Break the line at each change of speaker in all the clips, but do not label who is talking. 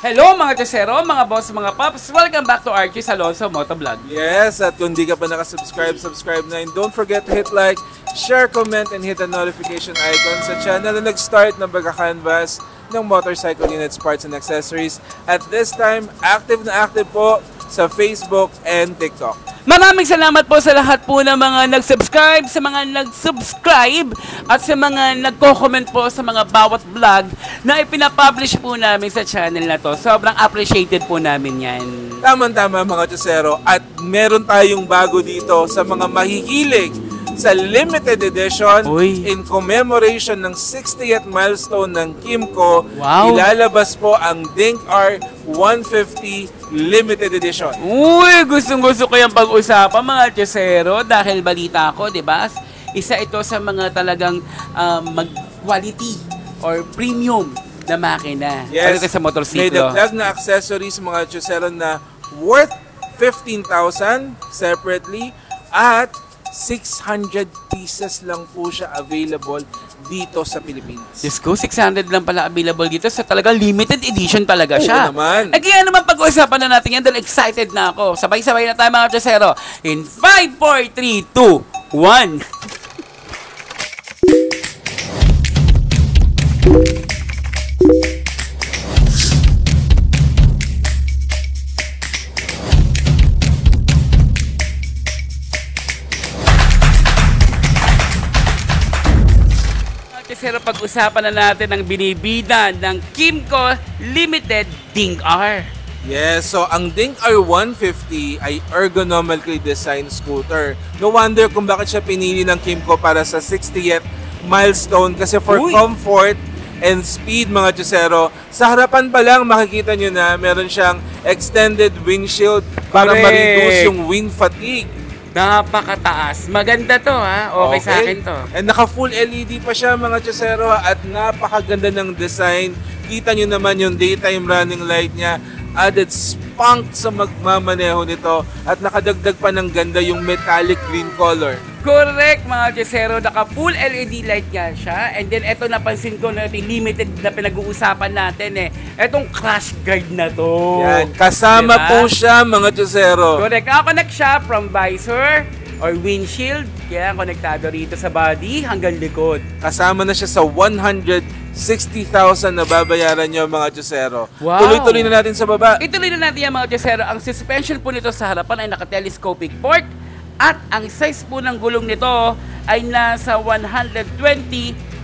Hello mga Chesero, mga boss, mga pops. Welcome back to Archie Alonso Motovlog.
Yes, at kung di ka pa nakasubscribe, subscribe na. And don't forget to hit like, share, comment, and hit the notification icon sa channel na nag-start ng pagka-canvas ng motorcycle units, parts, and accessories. At this time, active na active po sa Facebook and TikTok.
Maraming salamat po sa lahat po ng mga nag-subscribe, sa mga nag-subscribe, at sa mga nagko-comment po sa mga bawat vlog na ipinapublish po namin sa channel na to. Sobrang appreciated po namin yan.
Tama-tama mga Chesero. At meron tayong bago dito sa mga mahihilig sa limited edition.
Uy.
In commemoration ng 60th milestone ng Kymco.
Wow.
Ilalabas po ang Dink R 150 limited edition.
Uy, gustong-gusto ko yung pag-usapan mga Chesero dahil balita ko, di ba? Isa ito sa mga talagang mag-quality or premium na makina.
Yes,
sa motorsiklo.
may dagdag na accessories mga Chesero na worth 15,000 separately at 600 pieces lang po siya available dito sa Pilipinas.
Diyos ko, 600 lang pala available dito sa talagang limited edition talaga siya.
Oo naman.
Eh kaya naman pag-uusapan na natin yan dahil excited na ako. Sabay-sabay na tayo mga Chesero. In 5, 4, 3, 2, 1. Pero pag-usapan na natin ang binibida ng Kymco Limited Dink R.
Yes, so ang Dink R 150 ay ergonomically designed scooter. No wonder kung bakit siya pinili ng Kymco para sa 60th milestone kasi for comfort and speed mga Chesero. Sa harapan pa lang makikita nyo na meron siyang extended windshield para ma-reduce yung wind fatigue.
Napakataas. Maganda to ha. Okay sa akin to.
And naka full LED pa siya mga Chesero at napakaganda ng design. Kita nyo naman yung daytime running light niya. Added spunk sa magmamaneho nito at nakadagdag pa ng ganda yung metallic green color.
Correct mga Chesero. Naka full LED light nga siya. And then eto napansin ko na yung limited na pinag-uusapan natin etong crash guard na to.
Yan. Kasama po siya mga Chesero.
Correct. Nakakonect siya from visor or windshield. Kaya konektado rito sa body hanggang likod.
Kasama na siya sa 160,000 na babayaran nyo mga Chesero.
Wow.
Tuloy-tuloy na natin sa baba.
Ituloy na natin yan mga Chesero. Ang suspension po nito sa harapan ay naka-telescopic port. At ang size po ng gulong nito ay nasa 120,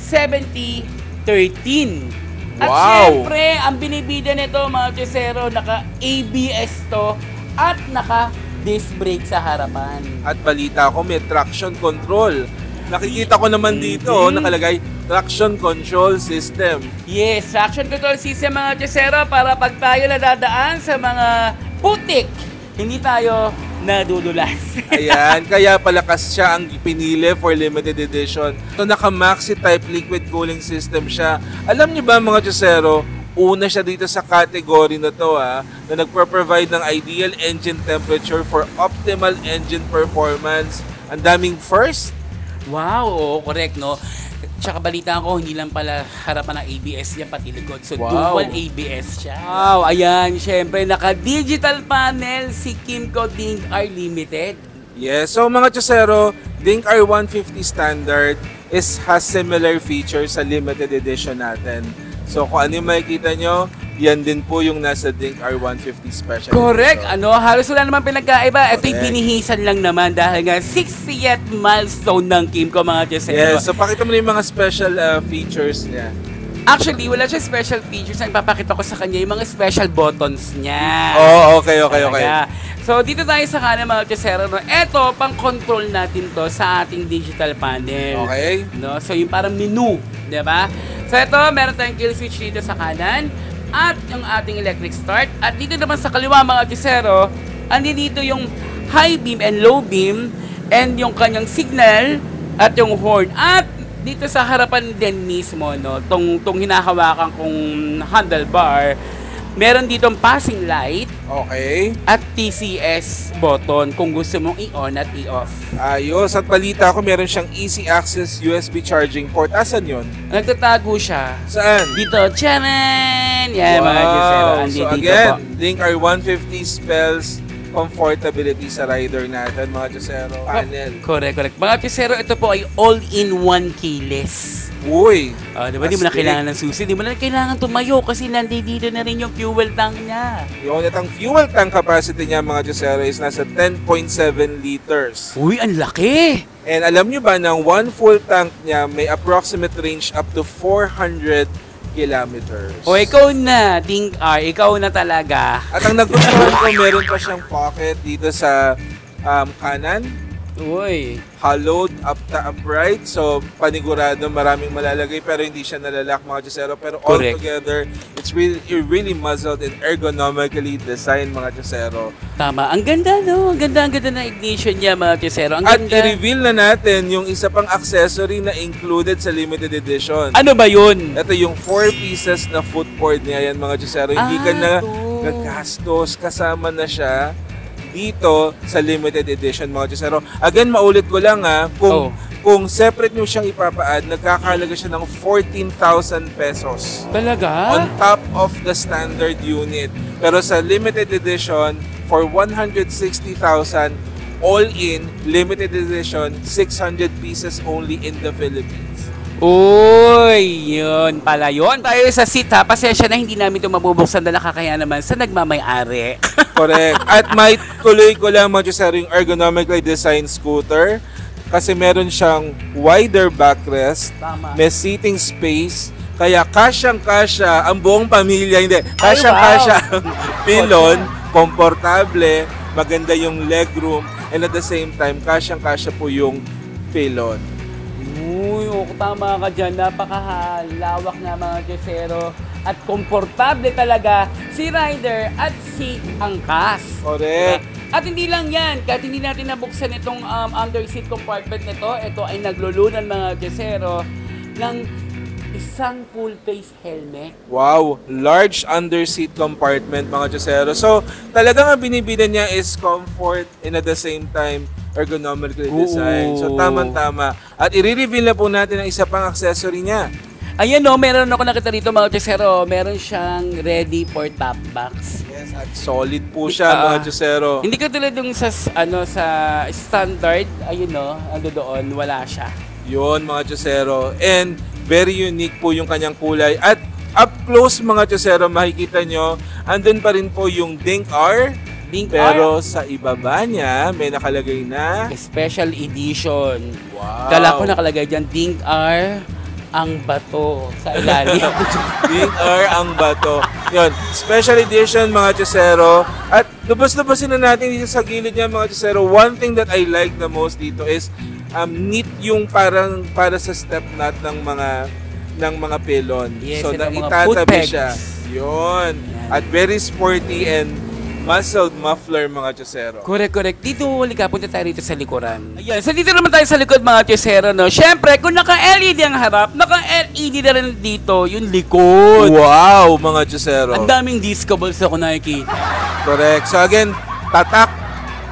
70, 13. At
Wow.
syempre, ang binibida nito mga Chesero, naka-ABS to at naka-disc brake sa harapan.
At balita ko may traction control. Nakikita ko naman dito nakalagay traction control system.
Yes, traction control system mga Chesero para pag tayo nadadaan sa mga putik, hindi tayo nadudulas.
Ayan, kaya palakas siya ang pinili for limited edition. So naka-maxi type liquid cooling system siya. Alam niyo ba mga Chesero, una siya dito sa category na to na nagpo-provide ng ideal engine temperature for optimal engine performance. Ang daming first.
Wow, oo, correct no. Tsaka balita ko, hindi lang pala harapan ng ABS niya, pati likod. So,
Wow.
dual ABS siya. Wow, ayan, syempre, naka-digital panel si Kymco Dink R Limited.
Yes, so mga Chesero, Dink R 150 standard has similar features sa limited edition natin. So, kung ano yung makikita nyo, yan din po yung nasa Dink R 150 special
Correct,
edition.
halos wala naman pinagkaiba. Ito yung
Correct.
binihisan lang naman dahil nga 60th milestone ng Kymco mga Chesero.
Yes, so pakita mo na yung mga special features niya.
Actually, wala siya special features. Ang papakita ko sa kanya yung mga special buttons niya.
Oh, okay.
Talaga. So, dito tayo sa kanan mga Chesero. No? Ito, pang-control natin to sa ating digital panel.
Okay.
No? So, yung parang menu. Diba? So, ito, meron tayong kill switch dito sa kanan at yung ating electric start. At dito naman sa kaliwa mga Chesero, dito yung high beam and low beam and yung kanyang signal at yung horn. At dito sa harapan din mismo, no, tong hinahawakan kong handlebar, Meron ditong passing light
Okay.
at TCS button kung gusto mong i-on at i-off.
Ayos. At balita ko, meron siyang easy access USB charging port. Asan yun?
Nagtatago siya.
Saan?
Dito, charan! Yan, mga Josero.
So
Andito
again,
po.
Link R150 spells comfortability sa rider natin, mga Josero. Panel.
Correct. Mga Josero, ito po ay all-in-one keyless.
Uy!
Di ba di mo na
astig.
kailangan ng susi? Di mo na kailangan tumayo kasi nandito na rin yung fuel tank niya.
Yung itang fuel tank capacity niya, mga Josero, is nasa 10.7 liters.
Uy, ang laki!
And alam nyo ba, ng one full tank niya, may approximate range up to 400 kilometers.
O ikaw na, Ding R, ikaw na talaga.
At ang nagustuhan ko, meron pa siyang pocket dito sa kanan.
Uy.
Hollowed up to upright. So, panigurado, maraming malalagay pero hindi siya nalalak, mga Josero. Pero
Correct.
altogether, it's really muzzled and ergonomically designed, mga Josero.
Tama. Ang ganda, no? Ang ganda na ignition niya, mga Josero. Ang
At
ganda.
i-reveal na natin yung isa pang accessory na included sa limited edition.
Ano ba yun?
Ito yung 4 pieces na footboard niya, yan, mga Josero. Hindi ka na
to.
gagastos, kasama na siya dito sa limited edition, mga Josero. Again, maulit ko lang kung separate nyo siyang ipapa-add, nagkakahalaga siya ng 14,000 pesos.
Talaga?
On top of the standard unit. Pero sa limited edition, for 160,000, all in, limited edition, 600 pieces only in the Philippines.
Uy, yun pala yun. Tayo sa seat ha. Pasensya na hindi namin ito mabubuksan dahil nakakaya naman sa nagmamay-ari.
Correct. At may tuloy ko lang, mga Josero, yung ergonomically designed scooter. Kasi meron siyang wider backrest,
Tama.
may seating space, kaya kasyang-kasya ang buong pamilya, hindi, kasyang-kasya ang pilon, komportable, maganda yung legroom, and at the same time, kasyang-kasya po yung pilon.
Uy, tama ka dyan. Napakahalawak na, mga Josero. At komportable talaga si rider at si angkas.
Correct.
At hindi lang yan, kahit hindi natin nabuksan itong under seat compartment nito, ito ay naglulunan, mga Josero, ng isang full face helmet.
Wow, large under seat compartment, mga Josero. So, talagang ang binibidan niya is comfort and at the same time ergonomically designed. So, tamang-tama. At i-reveal na po natin ang isa pang accessory niya.
Ayan o, meron ako nakita dito, mga Josero. Meron siyang ready for top box.
Yes, at solid po siya, mga Josero.
Hindi ka tulad yung sa standard, ayun o, ando doon, wala siya.
Yun, mga Josero. And very unique po yung kanyang kulay. At up close, mga Josero, makikita nyo, andun pa rin po yung Ding R. Pero sa ibaba niya, may nakalagay na
Special Edition.
Wow.
Kala ko nakalagay dyan, Ding R, ang bato sa ilalim.
Ding R ang bato. Yun, special edition, mga Josero. At lubos-lubosin na natin dito sa gilid niya, mga Josero. One thing that I like the most dito is neat yung parang para sa step knot ng mga pilon.
Yes,
so
and ang mga
naitatabi
foot pegs.
siya. Yun. At very sporty and muscled muffler, mga Josero.
Correct. Dito, halika, punta tayo rito sa likuran. Ayan, so dito naman tayo sa likod, mga Josero, no? Siyempre, kung naka-LED ang harap, naka-LED na rin dito, yung likod.
Wow, mga Josero.
Ang daming discables ako nakikita.
Correct. So again, tatak,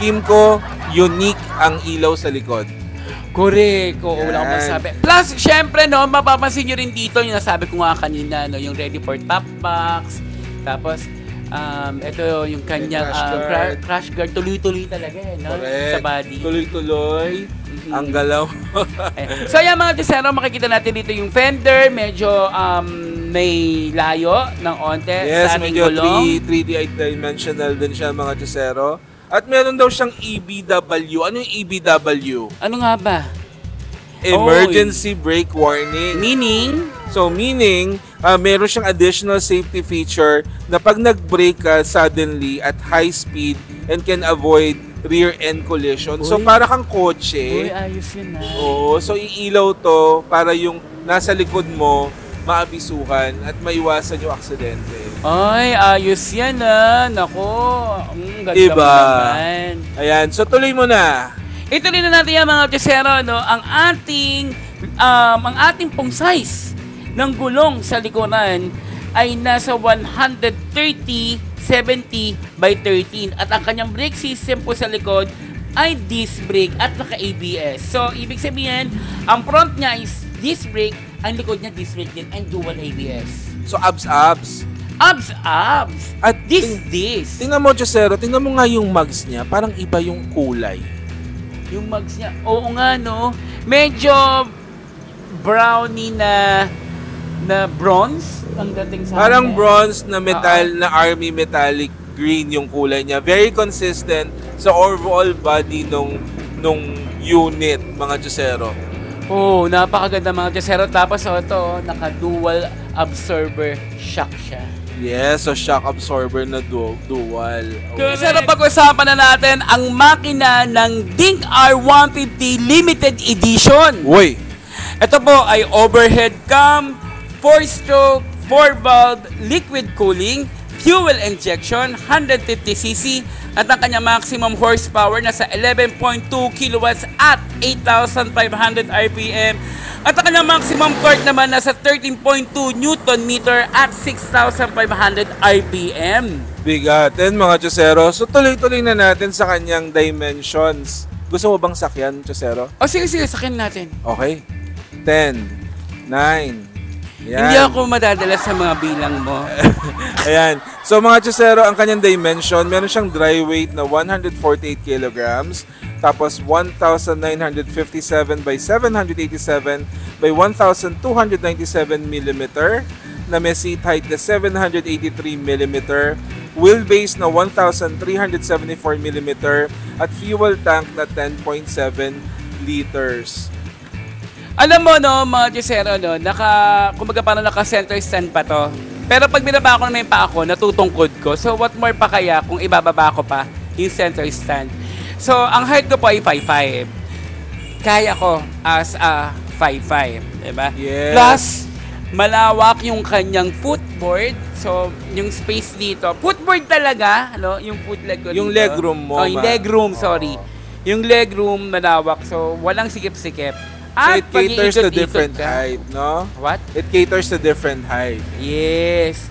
Kimco, unique ang ilaw sa likod.
Correct. Oo, wala akong
Yan.
masabi. Plus, syempre, no, mapapansin nyo rin dito, yung nasabi ko nga kanina, no, yung ready for top box. Tapos, ito yung kanyang crash guard. Tuloy-tuloy talaga, no?
Correct.
Sa body.
Tuloy-tuloy. Ang galaw.
So, yan, mga Josero, makikita natin dito yung fender. Medyo may layo ng onte
Yes,
sa ating
medyo
gulong.
3D dimensional din siya, mga Josero. At meron daw siyang EBW. Ano yung EBW?
Ano nga ba?
Emergency Brake Warning.
Meaning?
So, meaning, meron siyang additional safety feature na pag nag-brake ka suddenly at high speed and can avoid rear-end collision. So,
Uy.
para kang kotse.
Uy, ayos yun na.
Oo, so iilaw to para yung nasa likod mo maabisuhan at maiwasan yung aksidente.
Ay, ayos yan Nako. Ganda
Iba.
mo naman.
Ayan, so tuloy mo na.
Ituloy na natin yan, mga Josero, no? Ang ating pong size ng gulong sa likuran ay nasa 130/70 by 13. At ang kanyang brake system po sa likod ay disc brake at naka-ABS. So, ibig sabihin, ang front niya is disc brake, ang likod niya disc brake din and dual ABS.
So, abs.
Abs!
At
This.
Tingnan mo, Josero, tingnan mo nga yung mugs niya. Parang iba yung kulay.
Yung mugs niya, oo nga no, medyo brownie na bronze ang dating sa
Parang
akin.
bronze na metal, na army metallic green yung kulay niya. Very consistent sa overall body nung unit, mga Josero.
Oh, napakaganda mga Josero. Tapos ito, naka-dual absorber shock siya.
Yes, so shock absorber na dual.
Josero, pag-usapan na natin ang makina ng Dink R150 Limited Edition.
Uy!
Ito po ay overhead cam, 4-stroke, 4-valve, liquid cooling, fuel injection, 150cc, at ang kanyang maximum horsepower na sa 11.2 kilowatts at 8,500 RPM. At ang kanyang maximum torque naman nasa 13.2 Newton meter at 6,500 RPM.
Bigatin, mga Josero. So tuloy-tuloy na natin sa kanyang dimensions. Gusto mo bang sakyan, Josero?
O sige, sakin natin.
Okay. 10, 9, yan.
Hindi ako madadala sa mga bilang mo.
Ayan. So mga Josero, ang kanyang dimension, meron siyang dry weight na 148 kilograms, tapos 1,957 by 787 by 1,297 millimeter, na may seat height na 783 millimeter, wheelbase na 1,374 millimeter, at fuel tank na 10.7 liters.
Alam mo no, mga Josero, no, kumbaga parang naka-center stand pa to. Pero pag binaba ko naman yung pa ako, natutungkod ko. So what more pa kaya kung ibababa ko pa yung center stand? So ang height ko po ay 5'5". Kaya ko as a 5'5", diba?
Yes.
Plus, malawak yung kanyang footboard. So, yung space dito. Footboard talaga, ano? Yung foot leg ko
Yung
dito.
legroom mo,
Oh, yung legroom, sorry. Yung legroom malawak. So, walang sikip-sikip.
So it
pag
caters to
iikot-ikot
different
ka.
height, no?
What?
It caters to different height.
Yes.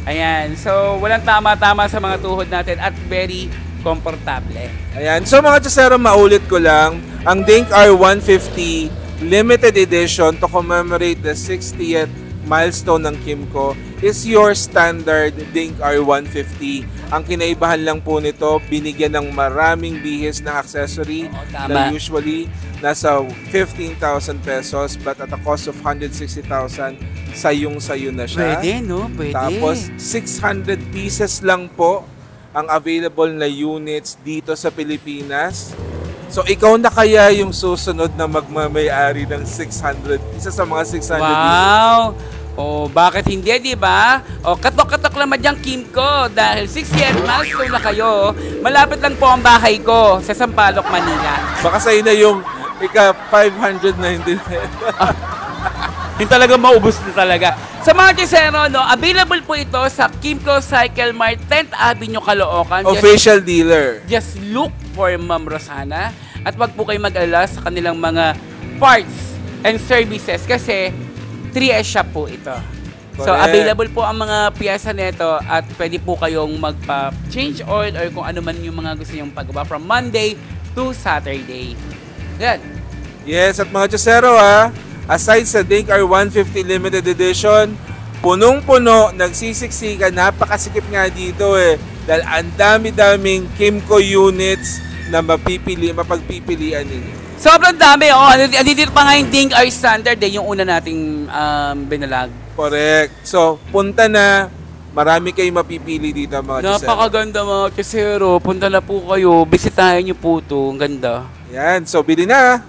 Ayan. So, walang tama-tama sa mga tuhod natin at very komportable.
Ayan. So mga Josero, maulit ko lang, ang Dink R150 Limited Edition to commemorate the 60th milestone ng Kymco is your standard Dink R150. Ang kinaibahan lang po nito, binigyan ng maraming bihis na accessory na usually nasa 15,000 pesos but at a cost of 160,000, sayong-sayo na siya.
Pwede, no? Pwede.
Tapos 600 pieces lang po ang available na units dito sa Pilipinas. So ikaw na kaya yung susunod na magmamay-ari ng 600, isa sa mga 600 units.
Wow! Oh, bakit hindi, di ba? Oh, katok-katok naman diyang Kymco dahil 60th milestone na kayo. Malapit lang po ang bahay ko sa Sampaloc, Manila.
Baka sa'yo na yung ika 599.
Yung talaga maubos na talaga. Sa mga Josero, no, available po ito sa Kymco Cycle Mart, 10th Avenue, Caloocan.
Official dealer.
Just look for Ma'am Rosana at wag po kayo mag-alala sa kanilang mga parts and services kasi 3S shop po ito. So,
Correct.
available po ang mga piyesa nito at pwede po kayong magpa-change oil or kung ano man yung mga gusto nyong paggawa from Monday to Saturday. Yan.
Yes, at mga Josero aside sa Dink R150 Limited Edition, punong-puno, nagsisiksikan, napakasikip nga dito dahil ang dami-daming Kymco units na mapagpipilian ninyo.
Sobrang dami, andito pa nga yung Dink R Standard, yung una nating binalag.
Correct. So, punta na. Marami kayong mapipili dito, mga Josero.
Napakaganda mga Josero. Punta na po kayo. Bisitahin niyo po ito. Ang ganda.
Yan. So, bili na.